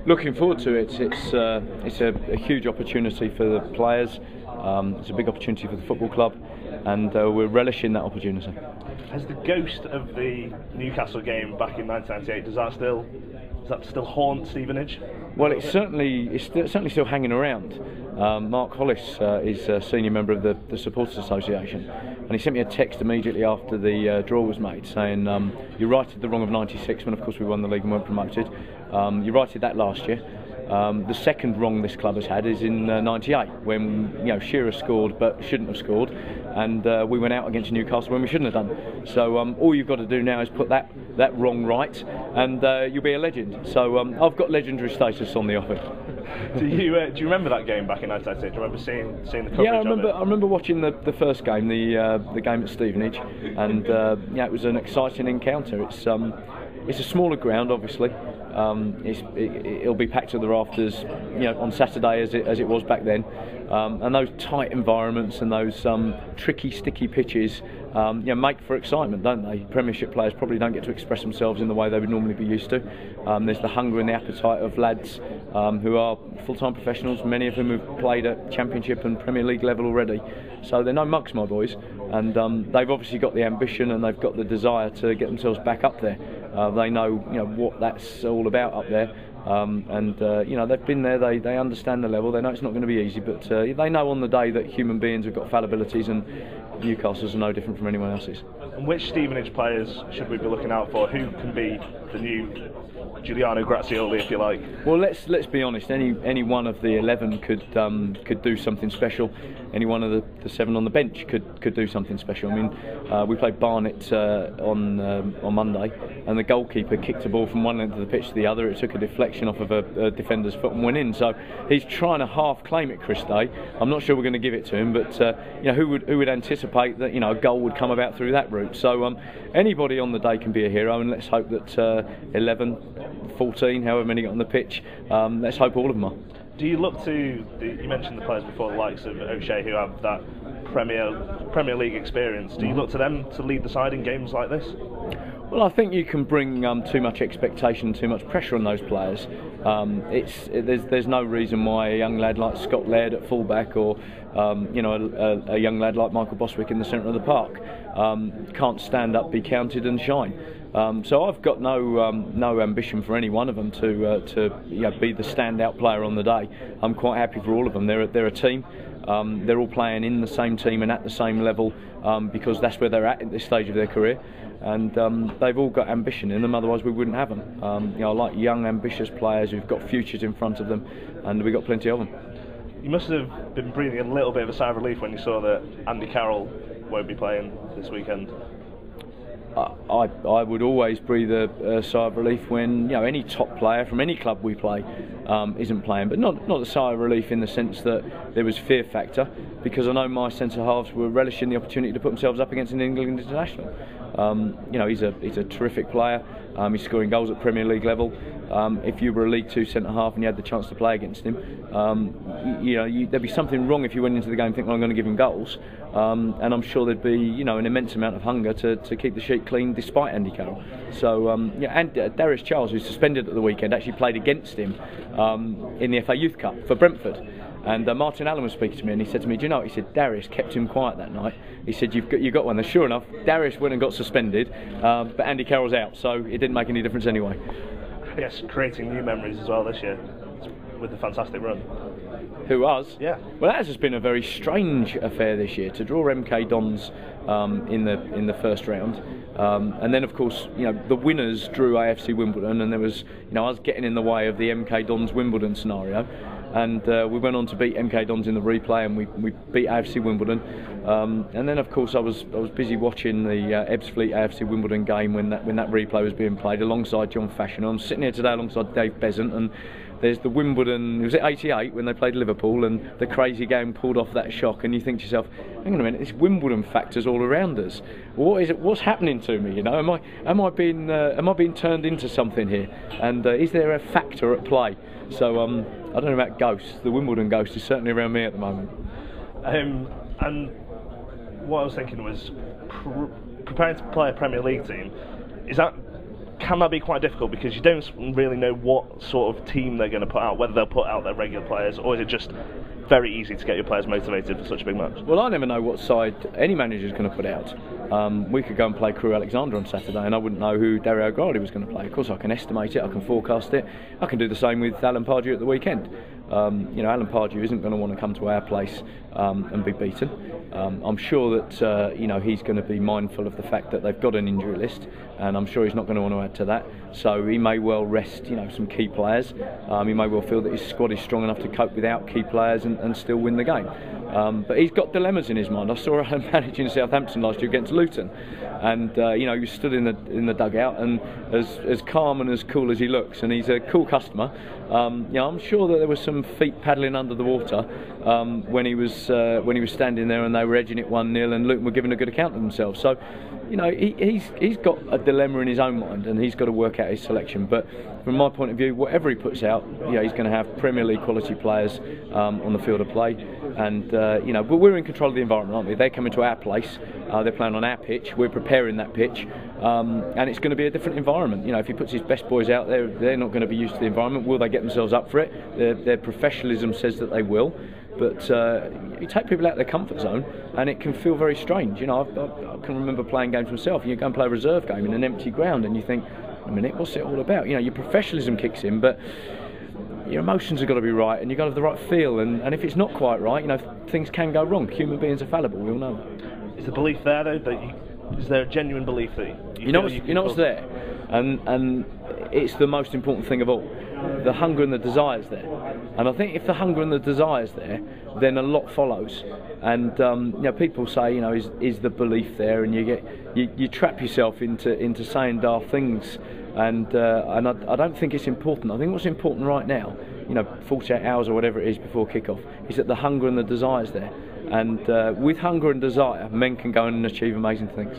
Looking forward to it. It's a huge opportunity for the players. It's a big opportunity for the football club, and we're relishing that opportunity. Has the ghost of the Newcastle game back in 1998, does that still haunt Stevenage? Well, it's certainly still hanging around. Mark Hollis is a senior member of the Supporters Association, and he sent me a text immediately after the draw was made saying, you righted the wrong of 96 when of course we won the league and weren't promoted. You righted that last year. The second wrong this club has had is in 98 when Shearer scored but shouldn't have scored, and we went out against Newcastle when we shouldn't have done. So all you've got to do now is put that wrong right, and you'll be a legend. So I've got legendary status on the offing. Do you remember that game back in 1998? Do you remember seeing the coverage? Yeah, I remember watching the first game, the game at Stevenage, and it was an exciting encounter. It's a smaller ground, obviously. It'll be packed to the rafters, on Saturday as it was back then. And those tight environments and those tricky, sticky pitches, make for excitement, don't they? Premiership players probably don't get to express themselves in the way they would normally be used to. There's the hunger and the appetite of lads who are full-time professionals, many of whom have played at Championship and Premier League level already. So they're no mugs, my boys, and they've obviously got the ambition and they've got the desire to get themselves back up there. They know, what that's all about up there, and they've been there. They understand the level. They know it's not going to be easy, but they know on the day that human beings have got fallibilities, and Newcastle's are no different from anyone else's. And which Stevenage players should we be looking out for? Who can be the new Giuliano Grazioli, if you like? Well, let's be honest. Any one of the 11 could do something special. Any one of the 7 on the bench could do something special. I mean, we played Barnet on Monday, and the goalkeeper kicked a ball from one end of the pitch to the other. It took a deflection off of a defender's foot and went in. So he's trying to half claim it, Chris Day. I'm not sure we're going to give it to him, but who would anticipate that a goal would come about through that route? So anybody on the day can be a hero, and let's hope that 11, 14, however many got on the pitch, let's hope all of them are. Do you look to, you mentioned the players before, the likes of O'Shea, who have that Premier League experience, do you look to them to lead the side in games like this? Well, I think you can bring too much expectation and too much pressure on those players. There's no reason why a young lad like Scott Laird at fullback, or a young lad like Michael Bostwick in the centre of the park can't stand up, be counted and shine. So I've got no ambition for any one of them to be the standout player on the day. I'm quite happy for all of them. They're a team. They're all playing in the same team and at the same level because that's where they're at this stage of their career, and they've all got ambition in them. Otherwise, we wouldn't have them. I like young, ambitious players who've got futures in front of them, and we've got plenty of them. You must have been breathing a little bit of a sigh of relief when you saw that Andy Carroll won't be playing this weekend. I would always breathe a sigh of relief when any top player from any club we play isn't playing, but not a sigh of relief in the sense that there was fear factor, because I know my centre halves were relishing the opportunity to put themselves up against an England international. He's a terrific player. He's scoring goals at Premier League level. If you were a League Two centre half and you had the chance to play against him, there'd be something wrong if you went into the game thinking, well, I'm going to give him goals. And I'm sure there'd be an immense amount of hunger to keep the sheet clean despite Andy Carroll. So and Darius Charles, who's suspended at the weekend, actually played against him in the FA Youth Cup for Brentford. And Martin Allen was speaking to me, and he said to me, "Do you know?" He said, "Darius kept him quiet that night." He said, "You got one." And sure enough, Darius went and got suspended, but Andy Carroll's out, so it didn't make any difference anyway. Yes, creating new memories as well this year with the fantastic run. Who, us? Yeah. Well, that has been a very strange affair this year, to draw MK Dons in the first round, and then of course the winners drew AFC Wimbledon, and there was us getting in the way of the MK Dons Wimbledon scenario. And we went on to beat MK Dons in the replay, and we beat AFC Wimbledon. And then, of course, I was busy watching the Ebbsfleet AFC Wimbledon game when that replay was being played alongside John Fashion. I'm sitting here today alongside Dave Besant, and there's the Wimbledon. Was it '88 when they played Liverpool, and the crazy game pulled off that shock? And you think to yourself, hang on a minute, this Wimbledon factor's all around us. What is it? What's happening to me? Am I being turned into something here? And is there a factor at play? So I don't know about ghosts. The Wimbledon ghost is certainly around me at the moment. And what I was thinking was, preparing to play a Premier League team, is that can that be quite difficult because you don't really know what sort of team they're going to put out, whether they'll put out their regular players, or is it just very easy to get your players motivated for such a big match? Well, I never know what side any manager is going to put out. We could go and play Crewe Alexander on Saturday and I wouldn't know who Dario Gradi was going to play. Of course I can estimate it, I can forecast it. I can do the same with Alan Pardew at the weekend. Alan Pardew isn't going to want to come to our place and be beaten. I'm sure that he's going to be mindful of the fact that they've got an injury list, and I'm sure he's not going to want to add to that. So he may well rest some key players. He may well feel that his squad is strong enough to cope without key players and still win the game. But he's got dilemmas in his mind. I saw him managing Southampton last year against Luton, and he was stood in the dugout, and as calm and as cool as he looks, and he's a cool customer. I'm sure that there was some feet paddling under the water when he was standing there and they were edging it 1-0 and Luton were giving a good account of themselves. So he's got a dilemma in his own mind and he's got to work out his selection. But from my point of view, whatever he puts out, he's going to have Premier League quality players on the field of play. And but we're in control of the environment, aren't we? They're coming to our place, they're playing on our pitch, we're preparing that pitch, and it's going to be a different environment. If he puts his best boys out there, they're not going to be used to the environment. Will they get themselves up for it? Their professionalism says that they will. But you take people out of their comfort zone and it can feel very strange. I can remember playing games myself. You go and play a reserve game in an empty ground and you think, a minute, what's it all about? Your professionalism kicks in, but your emotions have got to be right and you've got to have the right feel, and if it's not quite right, things can go wrong. Human beings are fallible, we all know that. Is the belief there though, is there a genuine belief that you know what's there? And it's the most important thing of all. The hunger and the desire's there, and I think if the hunger and the desire's there, then a lot follows. And people say, is the belief there? And you trap yourself into saying daft things, and I don't think it's important. I think what's important right now, 48 hours or whatever it is before kick-off, is that the hunger and the desire's there. And with hunger and desire, men can go and achieve amazing things.